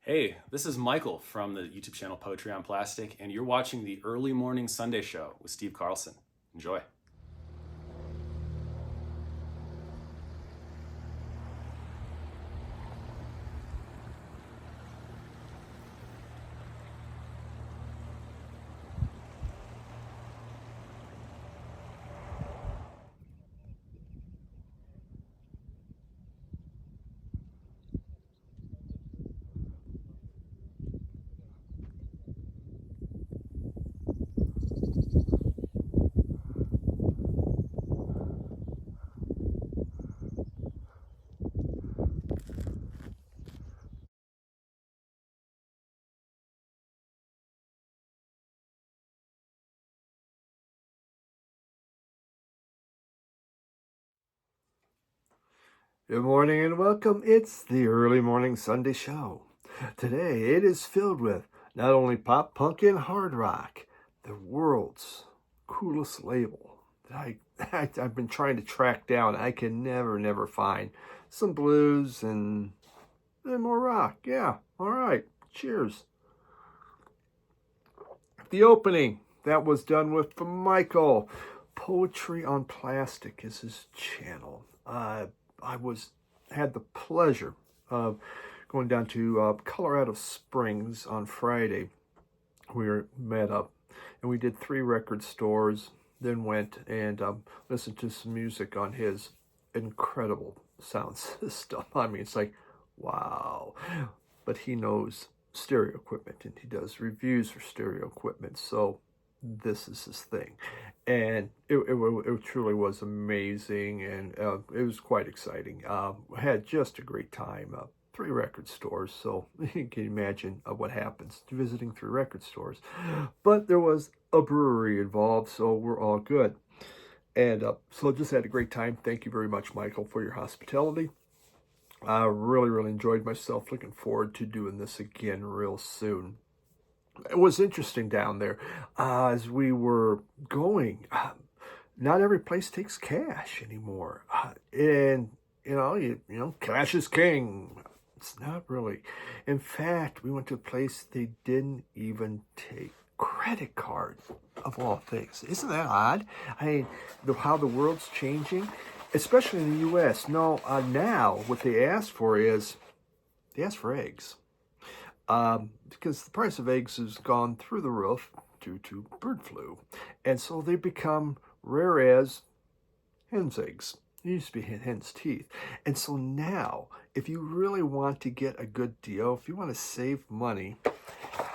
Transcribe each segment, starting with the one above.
Hey, this is Michael from the YouTube channel Poetry on Plastic, and you're watching the Early Morning Sunday Show with Steve Carlson. Enjoy. Good morning and welcome. It's the Early Morning Sunday Show. Today it is filled with not only pop, punk, and hard rock, the world's coolest label that I've been trying to track down. I can never find some blues and more rock. Yeah, all right. Cheers. The opening that was done with Michael. Poetry on Plastic is his channel. I had the pleasure of going down to Colorado Springs on Friday. We met up and we did 3 record stores, then went and listened to some music on his incredible sound system. I mean, it's like, wow. But he knows stereo equipment and he does reviews for stereo equipment. So this is his thing. And it truly was amazing, and it was quite exciting. I had just a great time. 3 record stores, so you can imagine what happens visiting 3 record stores. But there was a brewery involved, so we're all good. And so just had a great time. Thank you very much, Michael, for your hospitality. I really enjoyed myself. Looking forward to doing this again real soon. It was interesting down there as we were going. Not every place takes cash anymore, and cash is king. It's not really. In fact, we went to a place they didn't even take credit cards, of all things. Isn't that odd? I mean, how the world's changing, especially in the U.S. No, now what they ask for is they ask for eggs. Because the price of eggs has gone through the roof due to bird flu. And so they become rare as hen's eggs. It used to be hen's teeth. And so now, if you really want to get a good deal, if you want to save money,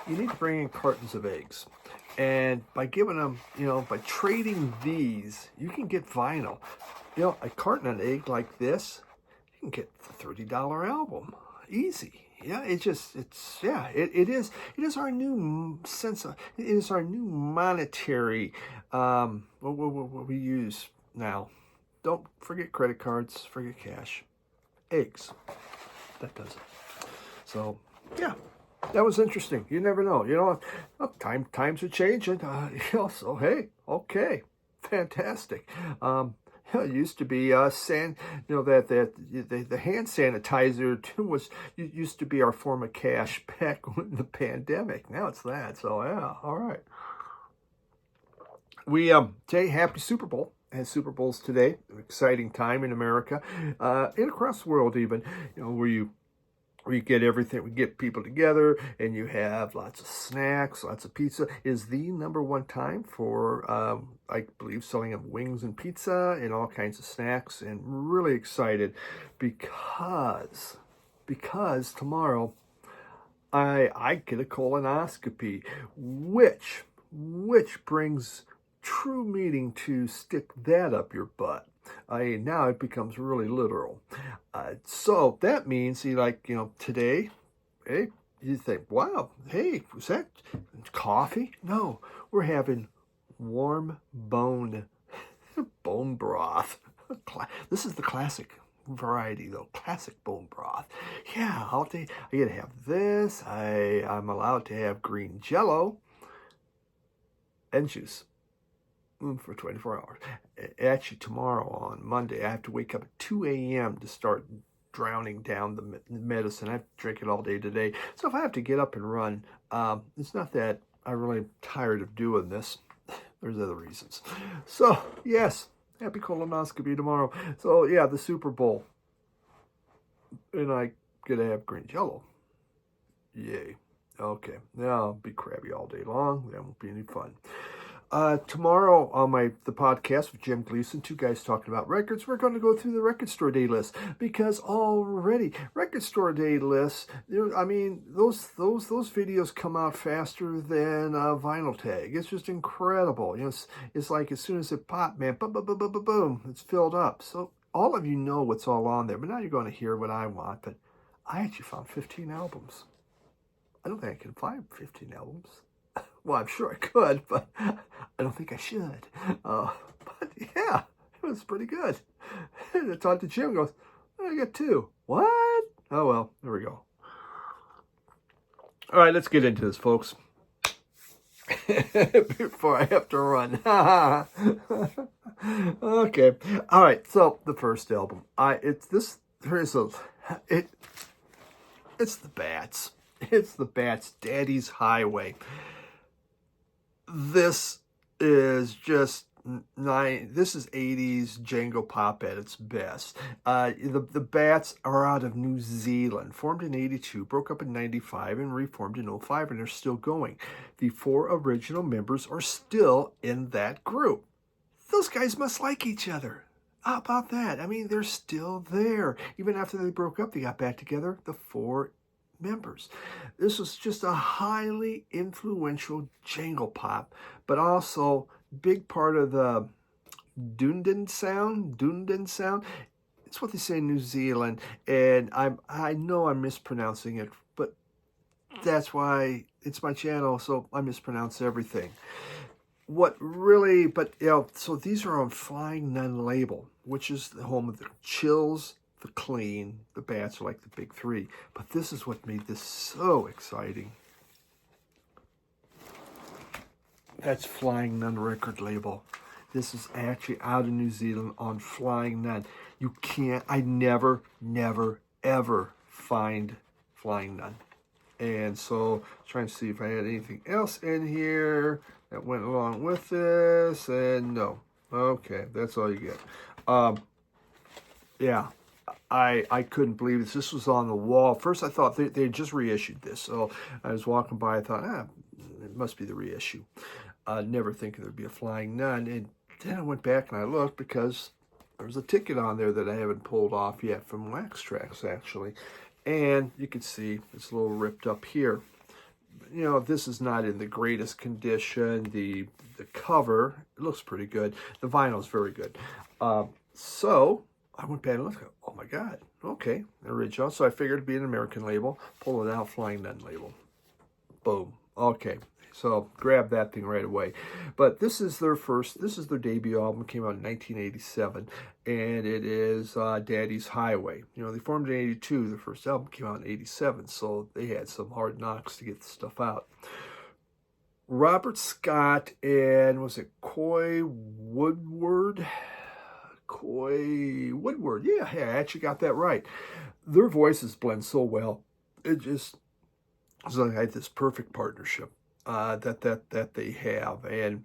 you need to bring in cartons of eggs. And by giving them, by trading these, you can get vinyl. A carton of egg like this, you can get the $30 album. Easy. Yeah, it is our new sense of, it is our new monetary, what we use now. Don't forget credit cards, forget cash. Eggs, that does it. So, yeah, that was interesting. You never know. Times are changing, so hey, okay, fantastic. It used to be the hand sanitizer was used to be our form of cash back in the pandemic. Now it's that. So yeah, all right. We say happy Super Bowl. Has Super Bowls today. An exciting time in America, and across the world even. Where you get everything, we get people together, and you have lots of snacks, lots of pizza. Is the number one time for, I believe, selling of wings and pizza and all kinds of snacks. And really excited because tomorrow I get a colonoscopy, which brings true meaning to stick that up your butt. Now it becomes really literal. So that means, today, hey, you think, wow, hey, was that coffee? No, we're having warm bone broth. This is the classic variety, though. Classic bone broth. Yeah, I get to have this. I'm allowed to have green Jello and juice for 24 hours. Actually, tomorrow on Monday, I have to wake up at 2 a.m. to start drowning down the medicine. I have to drink it all day today. So if I have to get up and run, it's not that I'm really tired of doing this. There's other reasons. So, yes, happy colonoscopy tomorrow. So, yeah, the Super Bowl. And I get to have green jello. Yay. Okay, now I'll be crabby all day long. That won't be any fun. Tomorrow on the podcast with Jim Gleason, two guys talking about records, we're going to go through the record store day list, because already record store day lists, I mean, those videos come out faster than a vinyl tag. It's just incredible. It's like as soon as it popped, man, boom, boom, boom, boom, boom, boom, it's filled up. So all of you know what's all on there, but now you're going to hear what I want. But I actually found 15 albums. I don't think I can find 15 albums. Well, I'm sure I could, but I don't think I should. But yeah, it was pretty good. And I talked to Jim, goes, I got 2. What? Oh, well, there we go. All right, let's get into this, folks. Before I have to run. Okay. All right, so the first album. It's the Bats. It's the Bats, Daddy's Highway. This is just this is 80s jangle pop at its best. The Bats are out of New Zealand, formed in 82, broke up in 95, and reformed in 05, and they're still going. The 4 original members are still in that group. Those guys must like each other. How about that? I mean, they're still there. Even after they broke up, they got back together, the 4 members. This was just a highly influential jangle pop, but also big part of the Dunedin sound. It's what they say in New Zealand, and I know I'm mispronouncing it, but that's why it's my channel, so I mispronounce everything. So these are on Flying Nun label, which is the home of the Chills, the Clean. The Bats are like the big 3. But this is what made this so exciting. That's Flying Nun record label. This is actually out of New Zealand on Flying Nun. I never, ever find Flying Nun. And so, trying to see if I had anything else in here that went along with this. And no. Okay, that's all you get. Yeah. I couldn't believe this. This was on the wall. First, I thought they had just reissued this. So I was walking by. I thought, it must be the reissue. Never thinking there'd be a Flying Nun. And then I went back and I looked, because there was a ticket on there that I haven't pulled off yet from Wax Trax, actually. And you can see it's a little ripped up here. This is not in the greatest condition. The cover, it looks pretty good. The vinyl is very good. So I went back and looked. Oh my God. Okay, original. So I figured it'd be an American label. Pull it out, Flying Nun label. Boom. Okay. So grab that thing right away. But this is their debut album. It came out in 1987, and it is Daddy's Highway. They formed in 82. Their first album came out in 87, so they had some hard knocks to get the stuff out. Robert Scott and was it Coy Woodward? Yeah, I actually got that right. Their voices blend so well. It's like this perfect partnership that they have, and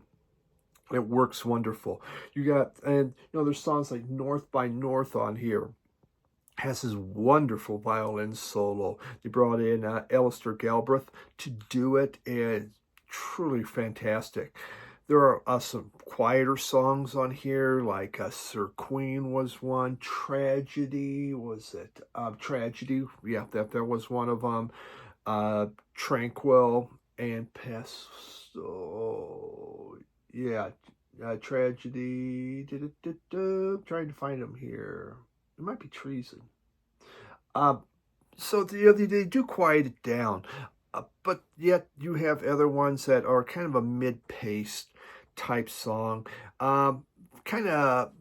it works wonderful. There's songs like North by North on here. Has his wonderful violin solo. They brought in Alistair Galbraith to do it, and truly fantastic. There are some quieter songs on here, like Sir Queen was one. Tragedy, was it? Tragedy, yeah, that was one of them. Tranquil and Pesto, yeah. Tragedy, trying to find them here. It might be Treason. So they do quiet it down. But yet you have other ones that are kind of a mid-paced type song. Kind of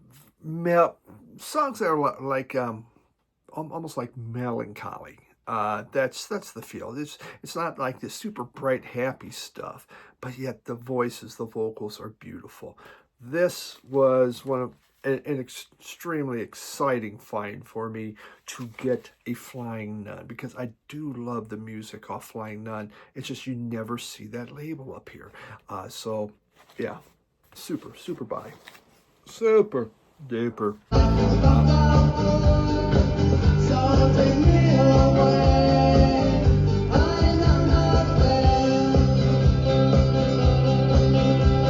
songs that are like almost like melancholy. That's the feel. It's not like this super bright, happy stuff, but yet the voices, the vocals are beautiful. This was one of an extremely exciting find for me to get a Flying Nun, because I do love the music off Flying Nun. It's just you never see that label up here. So, yeah, super buy. Super duper. So take me away. I know not where.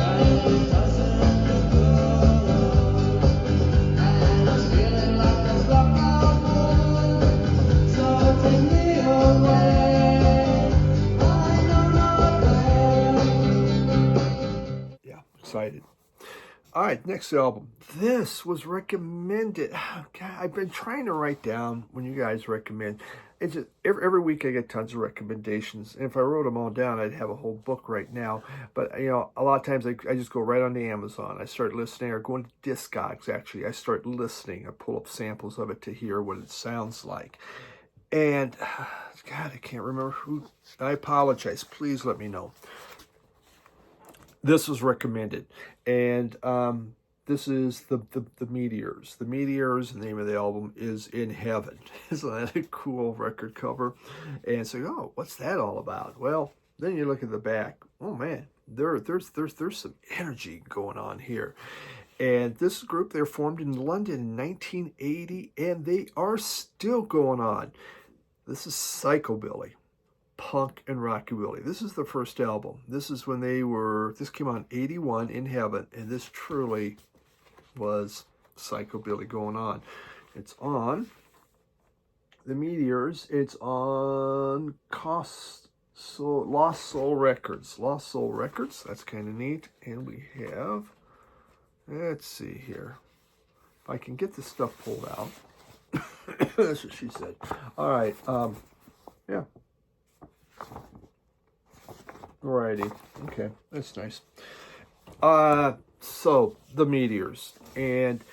And it doesn't look good. And I'm feeling like a flock of wolves. So take me away. I know not where. Yeah, excited. All right, next album. This was recommended. God, I've been trying to write down when you guys recommend. It's just every week I get tons of recommendations, and if I wrote them all down, I'd have a whole book right now. But you know, a lot of times I just go right on to Amazon. I start listening, or going to Discogs. Actually, I start listening. I pull up samples of it to hear what it sounds like. And God, I can't remember who. I apologize. Please let me know. This was recommended, and this is the Meteors. The Meteors, the name of the album is In Heaven. Isn't that a cool record cover? And so, oh, what's that all about? Well, then you look at the back. Oh man, there's some energy going on here. And this group, they're formed in London in 1980, and they are still going on. This is psychobilly, punk and rockabilly. This is the first album. This is when this came out in 81, In Heaven, and this truly was psychobilly going on. It's on the Meteors. It's on Lost Soul Records. Lost Soul Records. That's kind of neat. And we have, let's see here, if I can get this stuff pulled out. That's what she said. All right. Yeah. Alrighty. Okay, that's nice. So the Meteors, and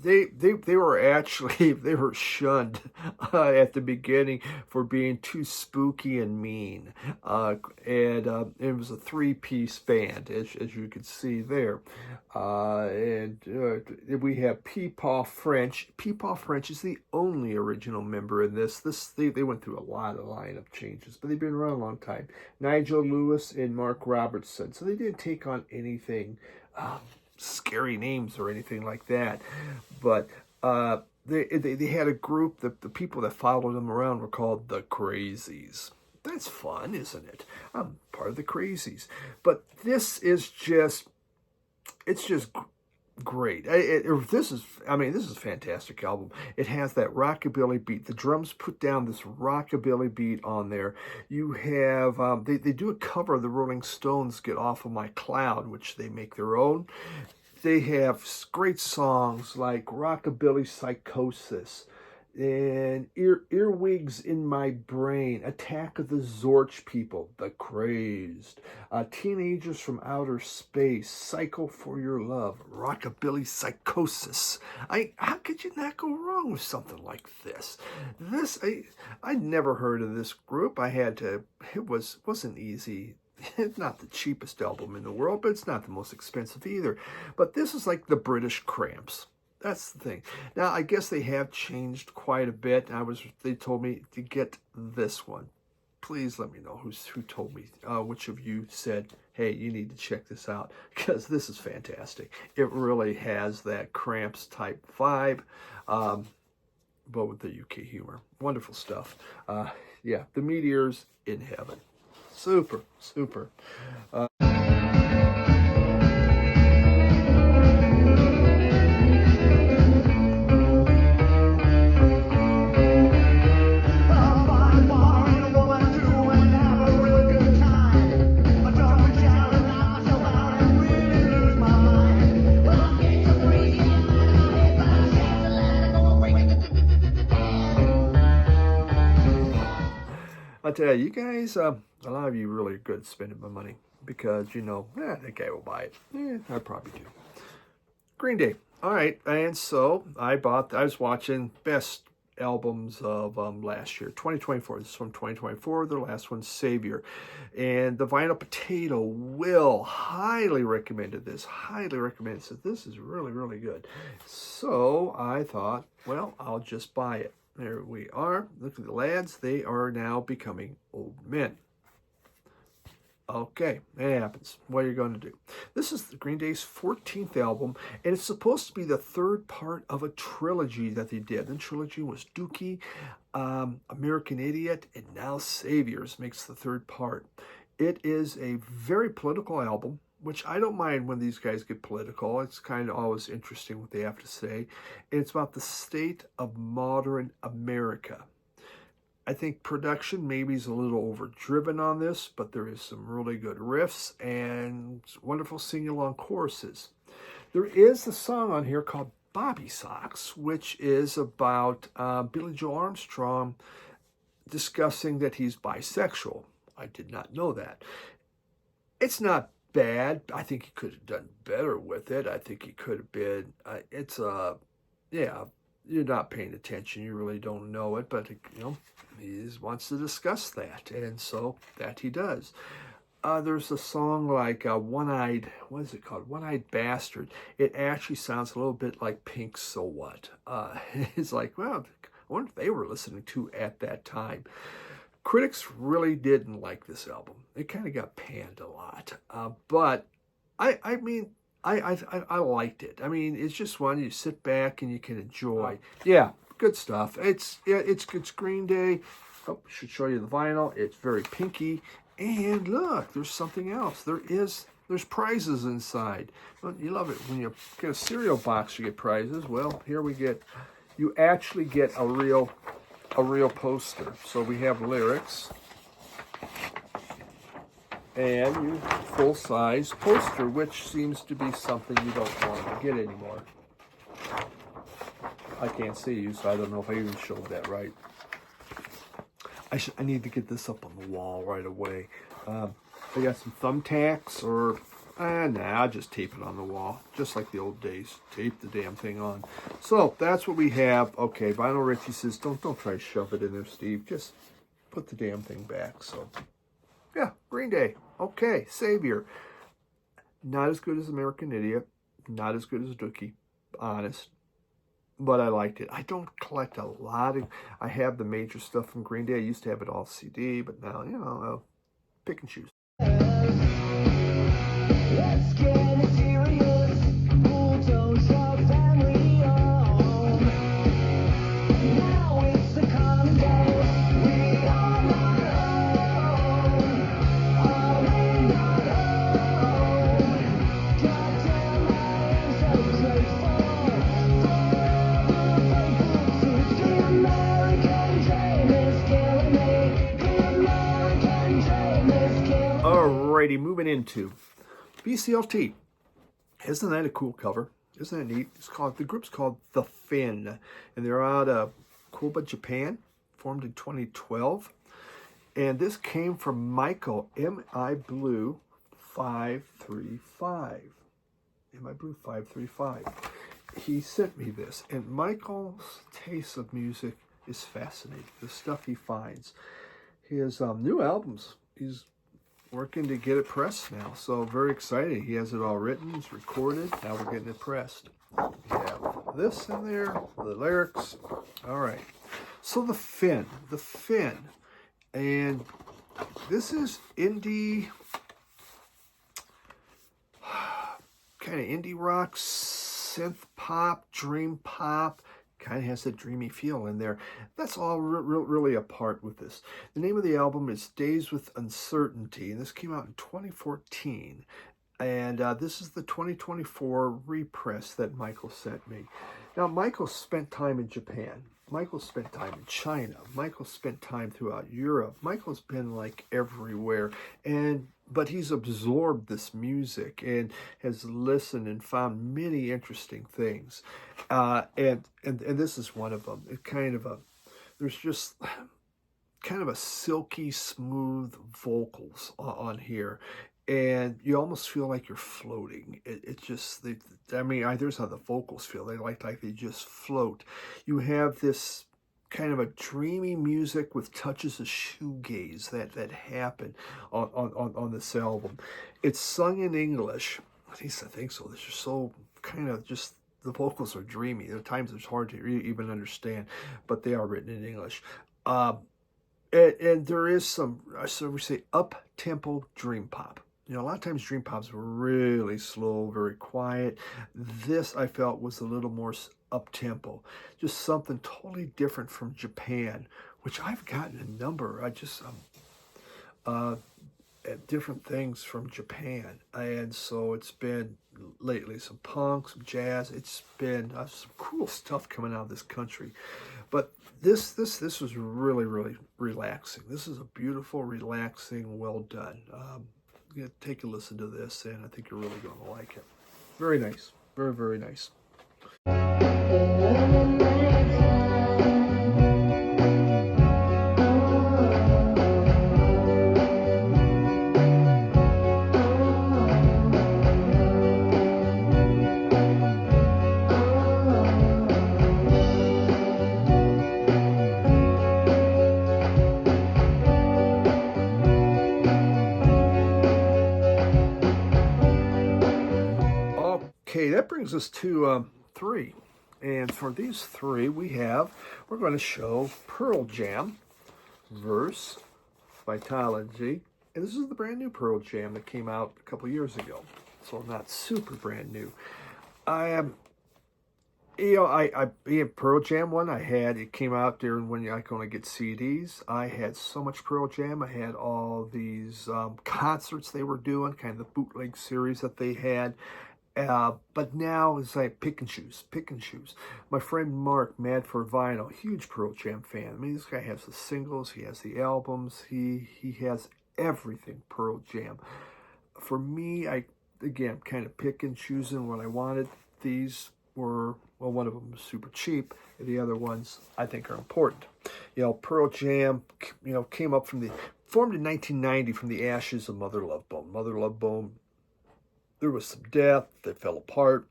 they were actually they were shunned at the beginning for being too spooky and mean, and it was a 3-piece band, as you can see there, and we have Peepaw French. Peepaw French is the only original member in this. They went through a lot of lineup changes, but they've been around a long time. Nigel Lewis and Mark Robertson. So they didn't take on anything scary names or anything like that, but they had a group. The people that followed them around were called the Crazies. That's fun, isn't it? I'm part of the Crazies. But this is just, it's just great. This is a fantastic album. It has that rockabilly beat. The drums put down this rockabilly beat on there. You have, they do a cover of the Rolling Stones' Get Off of My Cloud, which they make their own. They have great songs like Rockabilly Psychosis and Earwigs in My Brain, Attack of the Zorch People, The Crazed, Teenagers from Outer Space, Psycho for Your Love, Rockabilly Psychosis. How could you not go wrong with something like this? I'd never heard of this group. It wasn't easy. It's not the cheapest album in the world, but it's not the most expensive either. But this is like the British Cramps. That's the thing. Now, I guess they have changed quite a bit. They told me to get this one. Please let me know who told me. Which of you said, hey, you need to check this out, because this is fantastic. It really has that Cramps type vibe, but with the UK humor. Wonderful stuff. Yeah, the Meteors, In Heaven. Super. I tell you, guys, a lot of you really are good at spending my money, because that guy will buy it. I probably do. Green Day. All right, and so I was watching best albums of last year, 2024. This is from 2024. Their last one's Savior. And the Vinyl Potato, Will highly recommended this. Highly recommended. Said this is really, really good. So I thought, well, I'll just buy it. There we are. Look at the lads. They are now becoming old men. Okay, it happens. What are you going to do? This is the Green Day's 14th album, and it's supposed to be the third part of a trilogy that they did. The trilogy was Dookie, American Idiot, and now Saviors makes the third part. It is a very political album, which I don't mind when these guys get political. It's kind of always interesting what they have to say. And it's about the state of modern America. I think production maybe is a little overdriven on this, but there is some really good riffs and wonderful sing-along choruses. There is a song on here called Bobby Socks, which is about Billy Joe Armstrong discussing that he's bisexual. I did not know that. It's not bad. I think he could have done better with it. I think he could have been, yeah, you're not paying attention. You really don't know it, but, he wants to discuss that, and so that he does. There's a song like One-Eyed, what is it called? One-Eyed Bastard. It actually sounds a little bit like Pink's So What. It's like, well, I wonder if they were listening to at that time. Critics really didn't like this album. It kind of got panned a lot. But, I liked it. I mean, it's just one you sit back and you can enjoy. Yeah, good stuff. It's Green Day. Oh, should show you the vinyl. It's very pinky. And look, there's something else. There's prizes inside. Well, you love it when you get a cereal box. You get prizes. Well, here you actually get a real poster. So we have lyrics and you full-size poster, which seems to be something you don't want to get anymore. I can't see you, so I don't know if I even showed that right. I need to get this up on the wall right away. I got some thumbtacks, or I'll just tape it on the wall, just like the old days. Tape the damn thing on. So that's what we have. Okay, Vinyl Richie says, don't try to shove it in there, Steve. Just put the damn thing back. So yeah, Green Day. Okay, Savior. Not as good as American Idiot. Not as good as Dookie. Honest. But I liked it. I don't collect a lot of... I have the major stuff from Green Day. I used to have it all CD, but now, I'll pick and choose. Let's get serious. Bulldoze our family home. Now it's the common day. We are not home. Are we not home? Goddamn, I am so grateful. Forever faithful to the American dream is killing me. The American dream is killing me. Alrighty, moving into VCLT. Isn't that a cool cover? Isn't that neat? The group's called The Fin, and they're out of Kobe, Japan, formed in 2012. And this came from Michael, M.I. Blue 535. M.I. Blue 535. He sent me this, and Michael's taste of music is fascinating. The stuff he finds. His new albums, he's working to get it pressed now, so very excited. He has it all written, it's recorded, now we're getting it pressed. We have this in there, the lyrics. All right, so the Fin, and this is indie, kind of indie rock, synth pop, dream pop. Kind of has a dreamy feel in there. That's all really a part with this. The name of the album is Days with Uncertainty, and this came out in 2014. And this is the 2024 repress that Michael sent me. Now, Michael spent time in Japan. Michael spent time in China. Michael spent time throughout Europe. Michael's been like everywhere. But he's absorbed this music and has listened and found many interesting things. And this is one of them. There's just kind of a silky smooth vocals on here. And you almost feel like you're floating. It's just, here's how the vocals feel. They like they just float. You have this kind of a dreamy music with touches of shoegaze that happen on this album. It's sung in English. At least I think so. This is so kind of just, the vocals are dreamy. There are times it's hard to even understand, but they are written in English. And there is some, so we say, up-tempo dream pop. You know, a lot of times dream pop's really slow, very quiet. This, I felt, was a little more up-tempo. Just something totally different from Japan, which I've gotten a number. At different things from Japan. And so it's been lately some punk, some jazz. It's been some cool stuff coming out of this country. But this was really, really relaxing. This is a beautiful, relaxing, well done. Take a listen to this, and I think you're really going to like it. Very nice. Very, very nice. Okay, that brings us to 3. And for these 3, we're going to show Pearl Jam, Verse, Vitalogy, and this is the brand new Pearl Jam that came out a couple years ago, so not super brand new. I Pearl Jam one I had, it came out during when I could only get CDs. I had so much Pearl Jam. I had all these concerts they were doing, kind of the bootleg series that they had. But now it's like pick and choose. My friend Mark, Mad for Vinyl, huge Pearl Jam fan. I mean, this guy has the singles, he has the albums, he has everything Pearl Jam. For me, I, again, kind of pick and choosing what I wanted. These were, well, one of them was super cheap, and the other ones I think are important. You know, Pearl Jam, you know, formed in 1990 from the ashes of Mother Love Bone. Mother Love Bone, there was some death, they fell apart,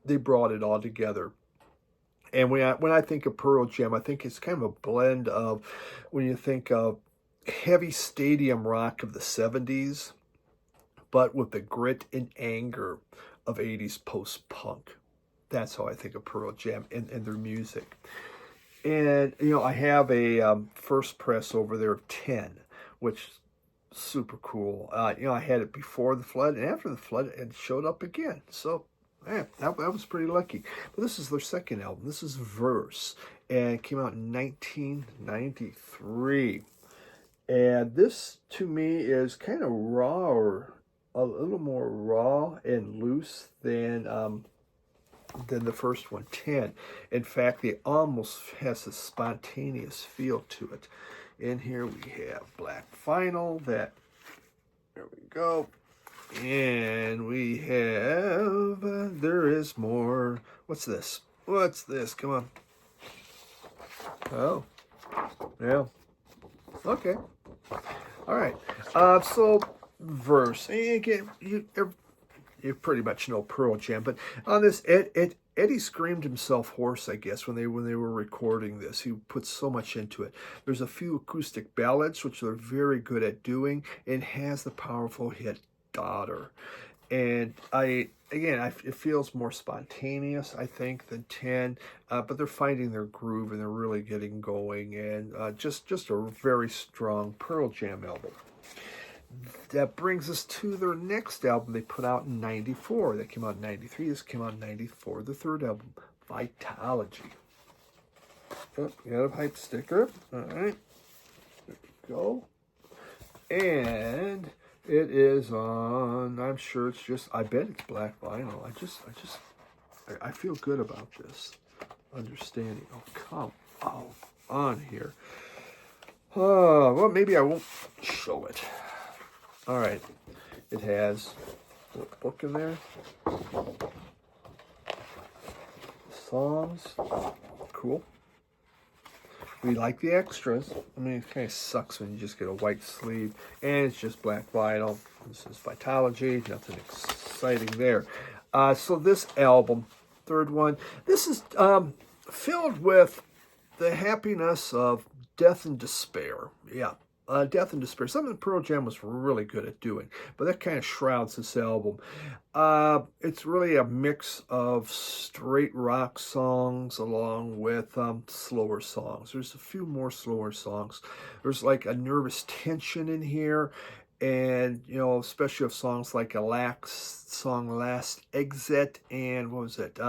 they brought it all together. And when I think of Pearl Jam, I think it's kind of a blend of, when you think of heavy stadium rock of the 70s, but with the grit and anger of 80s post-punk. That's how I think of Pearl Jam and their music. And, you know, I have a first press over there of 10, which super cool. You know, I had it before the flood, and after the flood, it showed up again. So, man, that was pretty lucky. But this is their second album. This is Verse, and it came out in 1993. And this, to me, is kind of raw, or a little more raw and loose than the first one, 10. In fact, it almost has a spontaneous feel to it. In here we have black vinyl, there we go. And we have, there is more. What's this? Come on. Oh, yeah. Okay. All right. So, Verse. Again, you pretty much know Pearl Jam, but on this, Eddie screamed himself hoarse, I guess, when they were recording this. He put so much into it. There's a few acoustic ballads, which they're very good at doing, and has the powerful hit Daughter. And it feels more spontaneous, I think, than 10, but they're finding their groove, and they're really getting going, and just a very strong Pearl Jam album. That brings us to their next album they put out in 94. That came out in 93. This came out in 94. The third album, Vitalogy. Oh, you got a hype sticker. All right. There we go. And it is on, I'm sure it's just, I bet it's black vinyl. I feel good about this. Understanding. Oh, come on here. Well, maybe I won't show it. All right, it has a book in there. Songs, cool. We like the extras. I mean, it kind of sucks when you just get a white sleeve, and it's just black vinyl. This is Vitalogy, nothing exciting there. So this album, third one, this is filled with the happiness of death and despair. Yeah. Death and Despair, something Pearl Jam was really good at doing, but that kind of shrouds this album. It's really a mix of straight rock songs along with slower songs. There's a few more slower songs. There's like a nervous tension in here, and especially of songs like a song Last Exit, and what was it?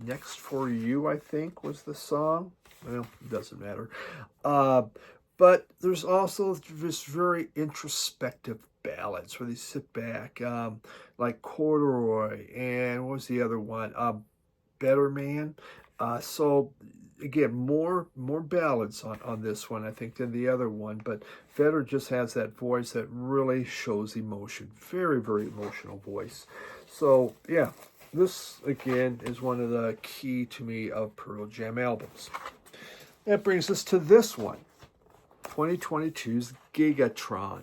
Next for You, I think, was the song. Well, it doesn't matter. But there's also this very introspective ballads where they sit back, like Corduroy, and what was the other one? Better Man. So again, more ballads on this one, I think, than the other one. But Vedder just has that voice that really shows emotion. Very, very emotional voice. So yeah, this again is one of the key to me of Pearl Jam albums. That brings us to this one. 2022's Gigatron.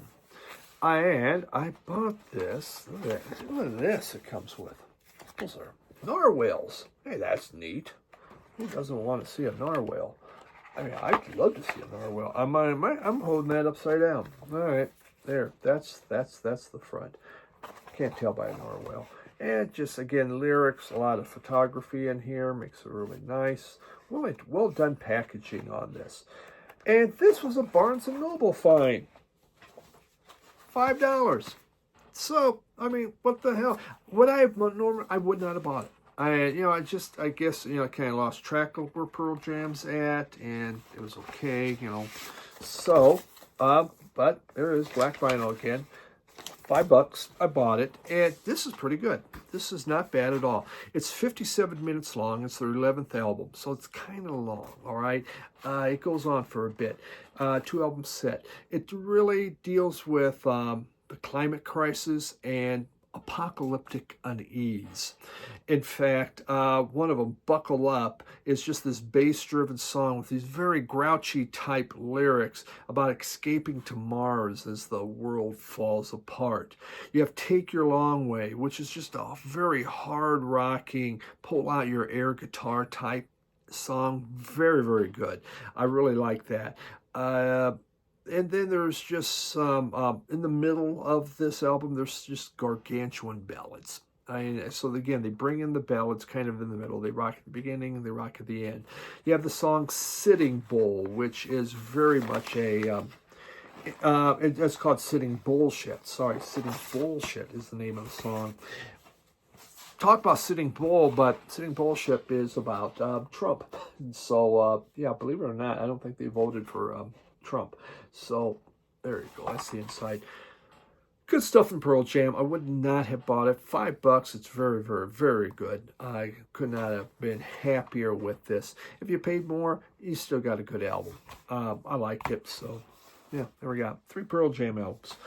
I bought this. Look at this it comes with. Those are narwhals. Hey, that's neat. Who doesn't want to see a narwhal? I mean, I'd love to see a narwhal. I'm holding that upside down. All right, there. That's the front. Can't tell by a narwhal. And just again, lyrics, a lot of photography in here, makes it really nice. Well done packaging on this. And this was a Barnes & Noble find. $5. So, I mean, what the hell? Would I have normally? I would not have bought it. I guess, kind of lost track of where Pearl Jam's at, and it was okay, So, but there is black vinyl again. $5. I bought it, and this is pretty good. This is not bad at all. It's 57 minutes long. It's their 11th album, so it's kind of long, all right? It goes on for a bit. 2-album set. It really deals with the climate crisis and apocalyptic unease. In fact, one of them, Buckle Up, is just this bass-driven song with these very grouchy type lyrics about escaping to Mars as the world falls apart. You have Take Your Long Way, which is just a very hard-rocking, pull out your air guitar type song. Very, very good. I really like that. And then there's just some, in the middle of this album, there's just gargantuan ballads. So again, they bring in the ballads kind of in the middle. They rock at the beginning and they rock at the end. You have the song Sitting Bull, which is very much it's called Sitting Bullshit. Sorry, Sitting Bullshit is the name of the song. Talk about Sitting Bull, but Sitting Bullshit is about Trump. So, yeah, believe it or not, I don't think they voted for Trump. So there you go. That's the inside. Good stuff in Pearl Jam. I would not have bought it. $5. It's very, very, very good. I could not have been happier with this. If you paid more, you still got a good album. I liked it. So yeah, there we go. 3 Pearl Jam albums.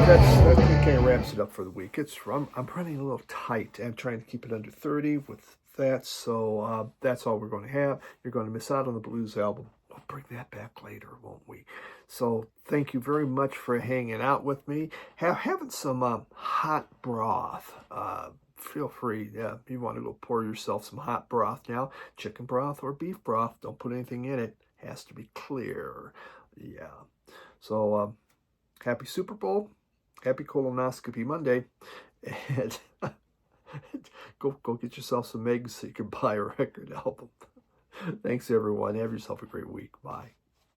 That kind of wraps it up for the week. I'm running a little tight. I'm trying to keep it under 30 with that, so that's all we're going to have. You're going to miss out on the blues album. We'll bring that back later, won't we? So thank you very much for hanging out with me. Having some hot broth. Feel free, if you want to go pour yourself some hot broth now, chicken broth or beef broth. Don't put anything in it. has to be clear. Yeah. So happy Super Bowl. Happy Colonoscopy Monday. And go get yourself some eggs so you can buy a record album. Thanks, everyone. Have yourself a great week. Bye.